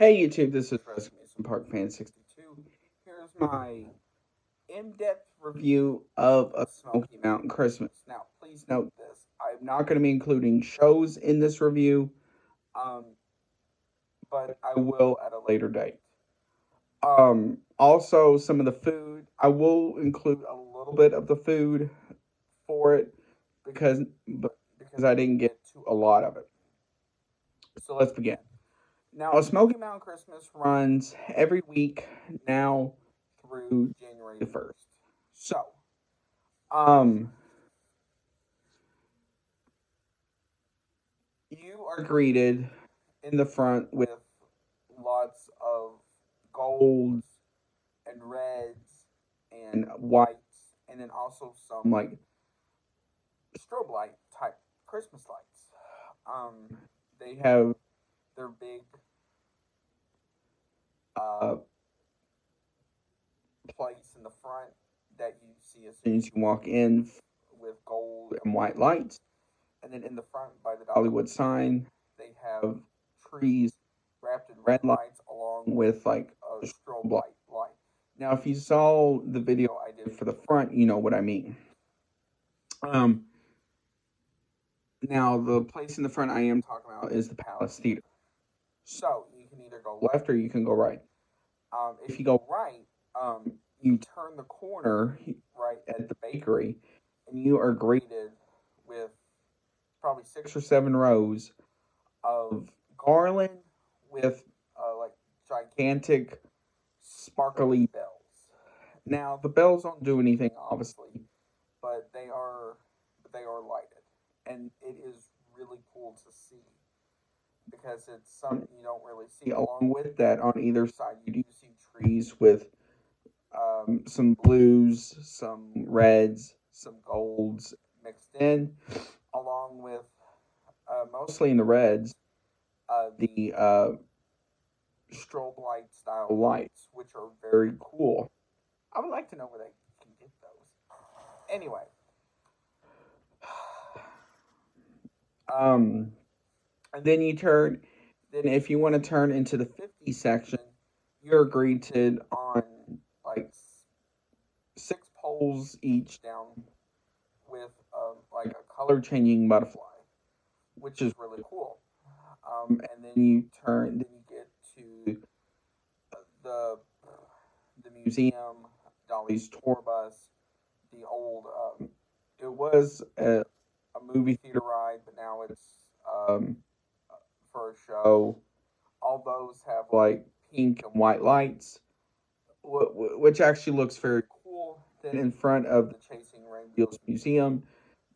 Hey YouTube, this is Resume Park Fan 62. Here's my in-depth review of A Smoky Mountain Christmas. Now, please note this. I'm not going to be including shows in this review, um, but I will at a later date. Also, some of the food, I will include a little bit of the food for it because I didn't get to a lot of it. So let's begin. Now, A Smoky Mountain Christmas runs every week now through January the 1st. So, um, you are greeted in the front with lots of golds and reds and whites, and then also some like strobe light type Christmas lights. They have their big uh, place in the front that you see as soon as you walk in with gold and white lights. And then in the front by the Dollywood sign, they have trees wrapped in red lights along with like a strobe light. Now, if you saw the video I did for the front, you know what I mean. Um, Now, the place in the front I am talking about is the Palace Theater. So you can either go left or you can go right. If you go right, you turn the corner right at the bakery, and you are greeted with probably 6 or 7 rows of garland with like gigantic sparkly bells. Now the bells don't do anything, obviously, but they are lighted, and it is really cool to see because it's something you don't really see. Along with that, on either side, you do see trees with some blues, some reds, some golds mixed in, along with mostly in the reds, the strobe light style lights, which are very cool. I would like to know where they can get those. Anyway, um, and then you turn. Then, if you want to turn into the 50 section, you're greeted on like 6 poles each down with like a color changing butterfly, which is really cool. And then then you get to the the museum, Dolly's tour bus, the old. It was a movie theater ride, but now it's um, for a show. All those have like pink and white lights, which actually looks very cool. Then in front of the Chasing Rainbows Museum,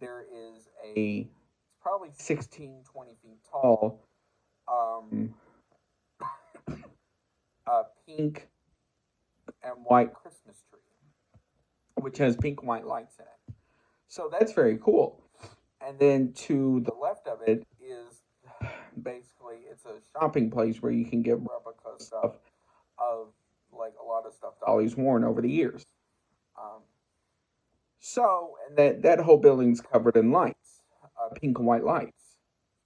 there is it's probably 16, 20 feet tall, um, pink and white Christmas tree, which has pink and white lights in it. So that's very cool. And then to the left of it is basically it's a shopping place where you can get replica stuff of like a lot of stuff Dolly's worn over the years. Um, and that whole building's covered in lights, pink and white lights.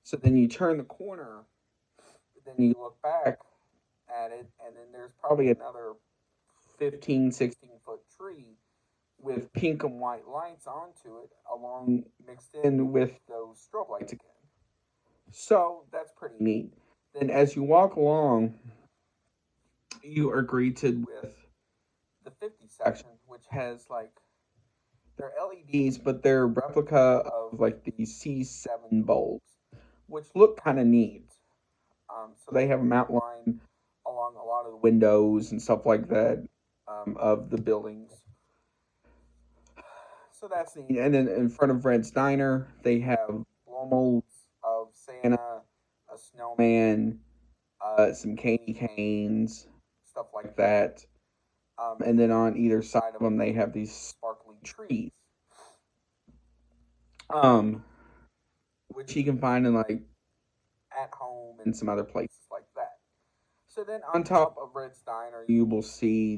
So then you turn the corner, then you look back at it, and then there's probably another 15, 16-foot tree with pink and white lights onto it, along mixed in with those strobe lights again. So that's pretty neat. Then as you walk along, you are greeted with the 50 section, which has like they're LEDs, but they're replica of like the C7 bulbs, which look kind of neat. So they have them outlined along a lot of the windows and stuff like that of the buildings. So that's neat. And then in front of Red's Diner, they have blow molds of Santa, a snowman, some candy canes, stuff like that. And then on either side of them, they have these sparkly trees, um, which you can find in like at home and some other places like that. So then on top of Red's Diner, you will see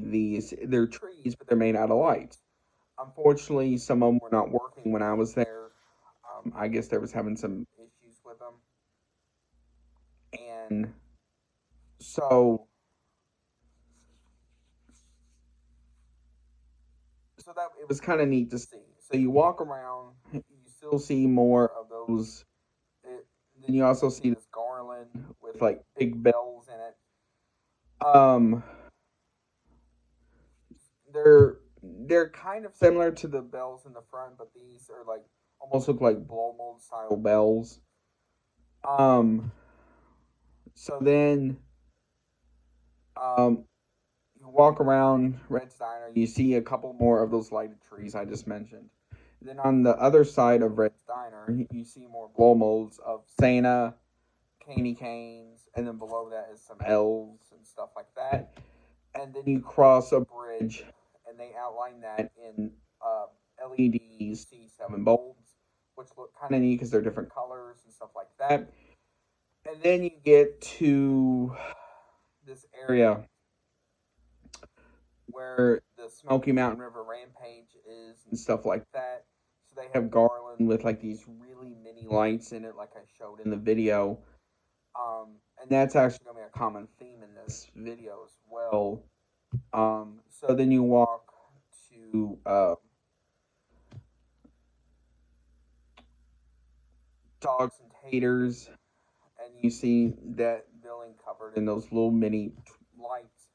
they're trees, but they're made out of lights. Unfortunately, some of them were not working when I was there. I guess there was having some issues with them. And So so that it was kind of neat to see. So you walk around, you still see more of those. It, then you also see this garland with like big bells in it. Um, they're they're kind of similar to the bells in the front, but these are like almost look like blow mold style bells. Um, so then um, you walk around Red's Diner, you see a couple more of those lighted trees I just mentioned. Then on the other side of Red's Diner, you see more blow molds of Santa, candy canes, and then below that is some elves and stuff like that. And then you cross a bridge, and they outline that in LED C7 bulbs, which look kind of neat because they're different colors and stuff like that. And then you get to this area where the Smoky Mountain River Rampage is and stuff like that. So they have garland with like these really mini lights in it, like I showed in the video. And that's actually going to be a common theme in this video as well. So then you walk to Dogs and Taters, and you see that building covered in those little mini lights.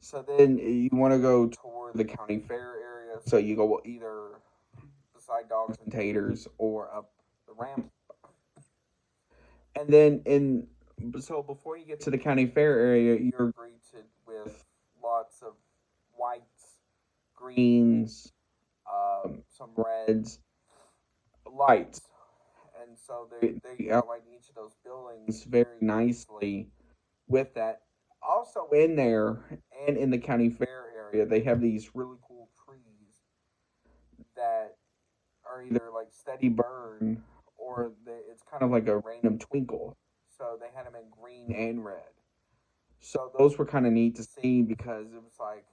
So then you want to go toward the county fair area. So you go either beside Dogs and Taters or up the ramp. And then so before you get to the county fair area, you're greeted with lots of whites, greens, some reds, lights. And so they outline each of those buildings very nicely with that. Also in there and in the county fair area, they have these really cool trees that are either like steady burn or it's kind of like a random twinkle. So they had them in green and red. So those were kind of neat to see because it was like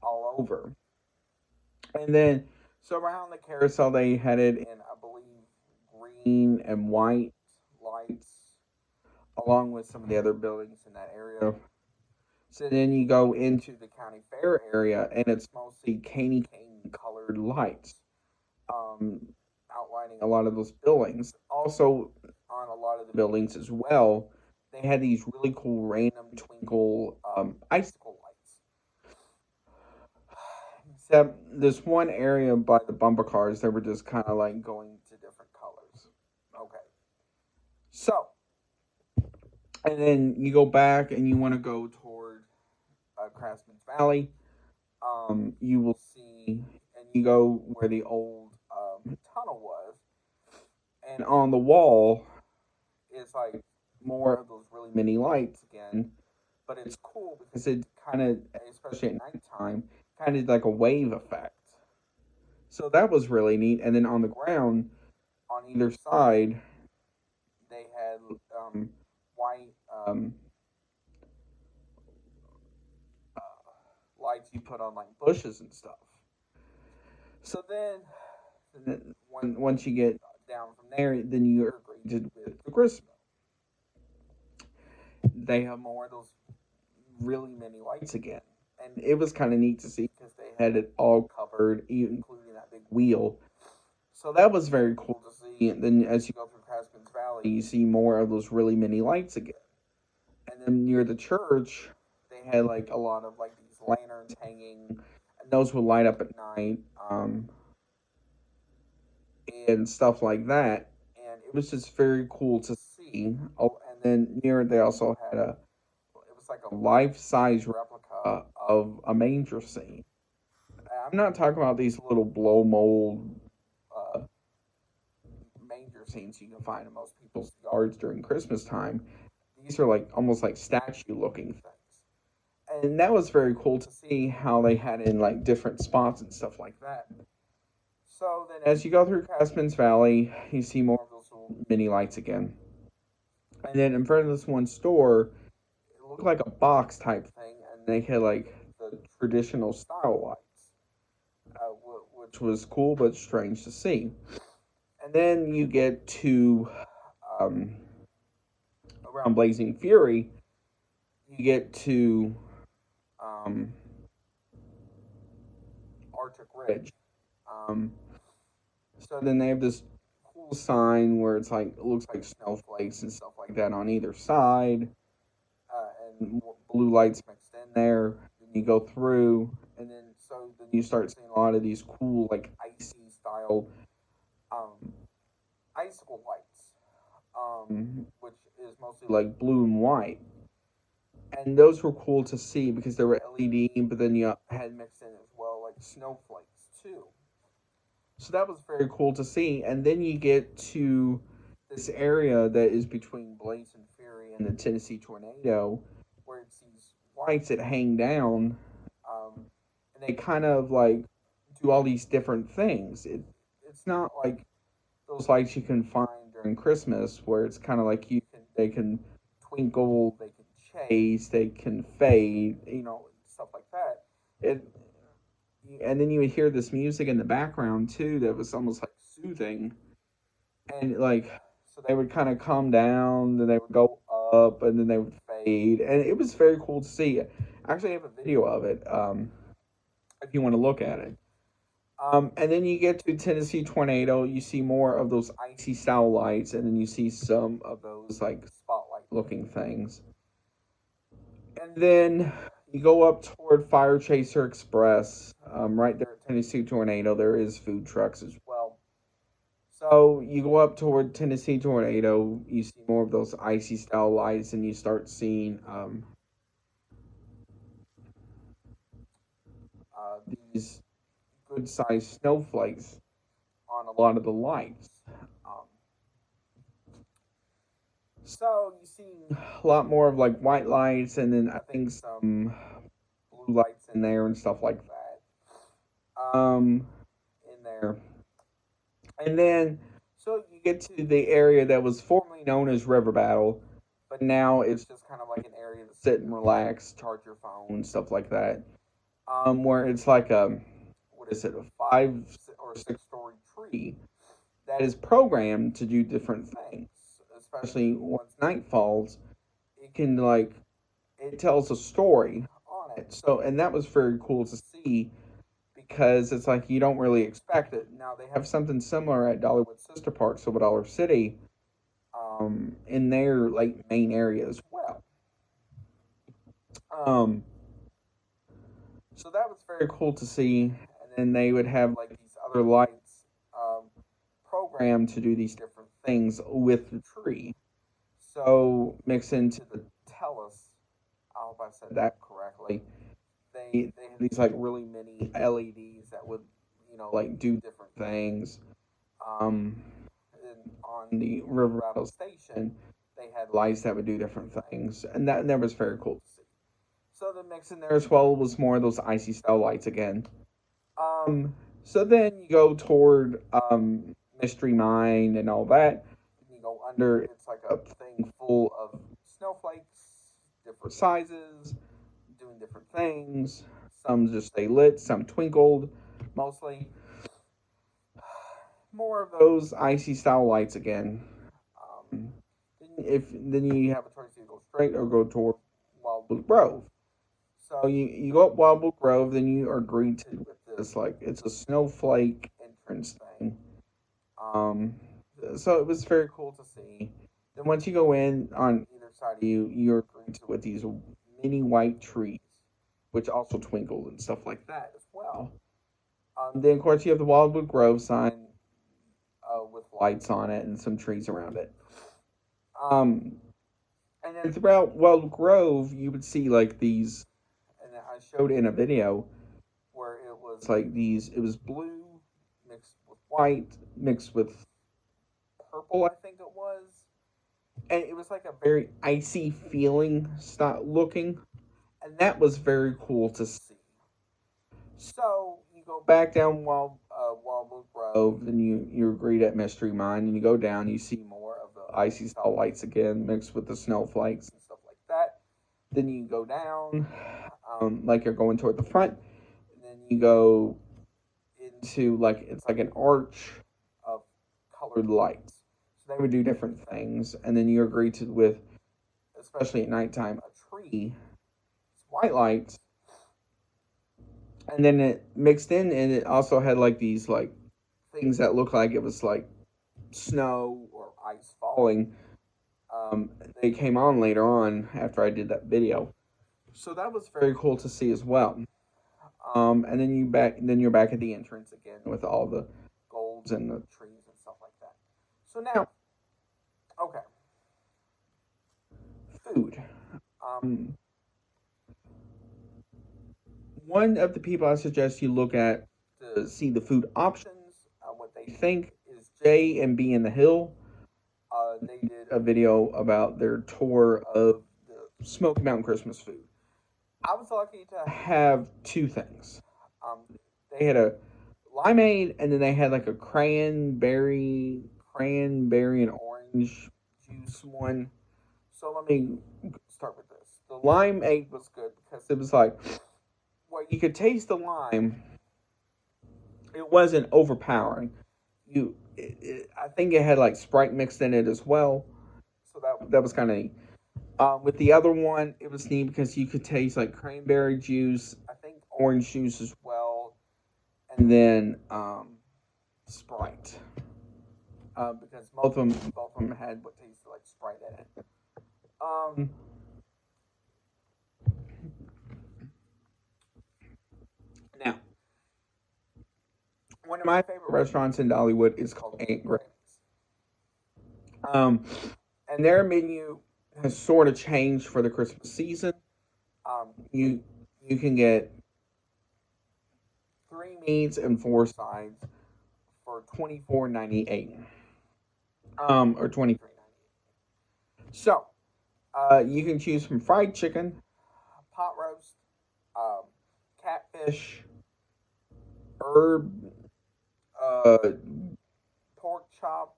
all over. And then so around the carousel they had it in I believe green and white lights along with some of the other buildings in that area. So then you go into the county fair area and it's mostly candy cane colored lights. Um, Outlining a lot of those buildings. Also, on a lot of the buildings as well, they had these really cool random twinkle icicle lights. Except this one area by the bumper cars, they were just kind of like going to different colors. Okay. So, and then you go back and you want to go toward Craftsman's Valley. You will see, and you go where the old tunnel was, and on the wall is like more of those really mini lights again. But it's cool because it kind of, especially at nighttime, kind of like a wave effect. So that was really neat. And then on the ground, on either side, they had white uh, lights you put on like bushes and stuff. So then once you get down from there, then you're greeted with the gristmill. They have more of those really many lights again. And it was kind of neat to see because they had it all covered, including that big wheel. So that was very cool to see. And then as you go through Craftsman's Valley, you see more of those really many lights again. And then near the church, they had like a lot of like these lanterns hanging, and those would light up at night, and stuff like that. And it was just very cool to see. Oh, and then near it, they also had it was like a life-size replica of a manger scene. I'm not talking about these little blow mold uh, manger scenes you can find in most people's yards during Christmas time. These are like almost like statue looking things. And that was very cool to see how they had in like different spots and stuff like that. So then as you go through Craftsman's Valley, you see more of those little mini lights again. And then in front of this one store, it looked like a box type thing, and they had like the traditional style lights, which was cool but strange to see. And then you get to um, around Blazing Fury, you get to um, Arctic Ridge. Um, so then they have this cool sign where it's like it looks like snowflakes and stuff like that on either side, and blue lights mixed in there. Then you go through, and then you start seeing a lot of these cool like icy style um, icicle lights, which is mostly like blue and white. And those were cool to see because they were LED, but then you had mixed in as well like snowflakes too. So that was very cool to see. And then you get to this area that is between Blaze and Fury and the Tennessee Tornado, where it's these lights that hang down, and they kind of like do all these different things. It's not like those lights you can find during Christmas, where it's kind of like they can twinkle, they can chase, they can fade, stuff like that. It and then you would hear this music in the background too that was almost like soothing, and like so they would kind of calm down, then they would go up, and then they would fade, and it was very cool to see. I actually have a video of it, if you want to look at it. And then you get to Tennessee Tornado, you see more of those icy style lights, and then you see some of those like spotlight looking things. And then you go up toward Fire Chaser Express. Right there at Tennessee Tornado, there is food trucks as well. So you go up toward Tennessee Tornado, you see more of those icy style lights, and you start seeing these good sized snowflakes on a lot of the lights. Um, so you see a lot more of like white lights, and then I think some blue lights in there and stuff like that. In there, and then so you get to the area that was formerly known as River Battle, but now it's just kind of like an area to sit and relax, charge your phone, stuff like that. Where it's like a what is it, a 5 or 6 story tree that is programmed to do different things. Especially once night falls, it can like it tells a story on it. So and that was very cool to see because it's like you don't really expect it. Now they have something similar at Dollywood Sister Park, Silver Dollar City, in their like main area as well. Um, so that was very cool to see. And then they would have like these other lights um, programmed to do these different things with the tree. So mix into the Tellus. I hope I said that correctly. They have these like really mini LEDs that would like do different things. Um, and on the River Rattle station, they had lights that would do different things, and that was very cool to see. So the mix in there as well was more of those icy style lights again. Um, so then you go toward Mystery Mine and all that. And you go under. It's like a thing full of snowflakes, different sizes, doing different things. Some just stay lit, some twinkled, mostly. More of those icy style lights again. Um, then you have a choice to go straight or go toward Wildwood Grove. So you go up Wildwood Grove, then you are greeted with this like it's a snowflake entrance thing. Um, so it was very cool to see. Then once you go in on either side of you, you're greeted with these mini white trees, which also twinkle and stuff like that as well. Then of course you have the Wildwood Grove sign with lights on it and some trees around it. Um, and then throughout Wildwood Grove, you would see like these, and I showed in a video where it was like these. It was blue mixed with white mixed with purple, I think it was, and it was like a very icy feeling, style looking, and that was very cool to see. So you go back down Wildwood Grove, and you agree at Mystery Mine, and you go down, you see more of the icy style lights again, mixed with the snowflakes and stuff like that. Then you go down, like you're going toward the front, and then you go into like it's like an arch of colored lights. So they would do different things, and then you agree to with especially at nighttime, a tree, white lights, and then it mixed in, and it also had like these like things that looked like it was like snow or ice falling. Um, they came on later on after I did that video, so that was very cool to see as well. And then you're back at the entrance again with all the golds and the trees and stuff like that. So now, okay, food. Um, One of the people I suggest you look at to see the food options, what they think, is J and B in the Hill. They did a video about their tour of the Smoky Mountain Christmas food. I was lucky to have two things. Um, they had a limeade, and then they had like a cranberry and orange juice one. So let me start with this. The limeade was good because it was like, well, you could taste the lime. It wasn't overpowering. I think it had like Sprite mixed in it as well. So that was kind of neat. With the other one, it was neat because you could taste like cranberry juice, I think orange juice as well, and then Sprite. Because both of them had what tasted like Sprite in it. Um, Now, one of my favorite restaurants in Dollywood is called Aunt Grace. Um, and their menu has sort of changed for the Christmas season. You can get three meats and four sides for $24.98. Or $23.98. So, you can choose from fried chicken, pot roast, um, catfish, herb, uh, pork chop,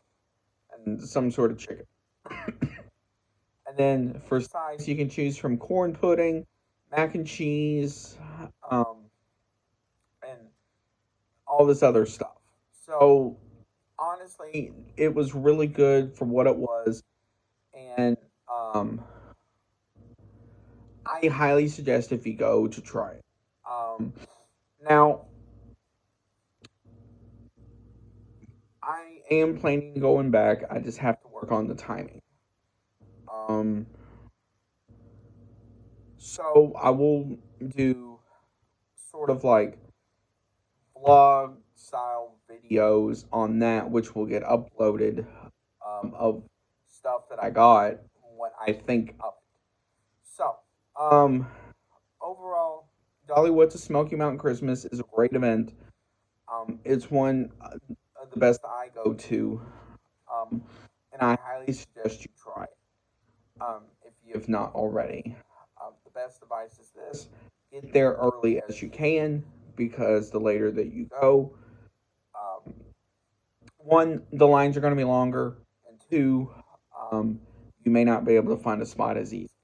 and some sort of chicken. And then for sides, you can choose from corn pudding, mac and cheese, um, and all this other stuff. So honestly, it was really good for what it was, and I highly suggest if you go to try it. Now, I am planning on going back. I just have to work on the timing. Um, so I will do sort of like vlog style videos on that, which will get uploaded of stuff that I got, what I think of. So, um, overall, Dollywood to Smoky Mountain Christmas is a great event. It's one of the best I go to, um, and I highly suggest you try it if you have not already. The best advice is this: get there early as you can because the later that you go, um, one, the lines are going to be longer, and two, you may not be able to find a spot as easy.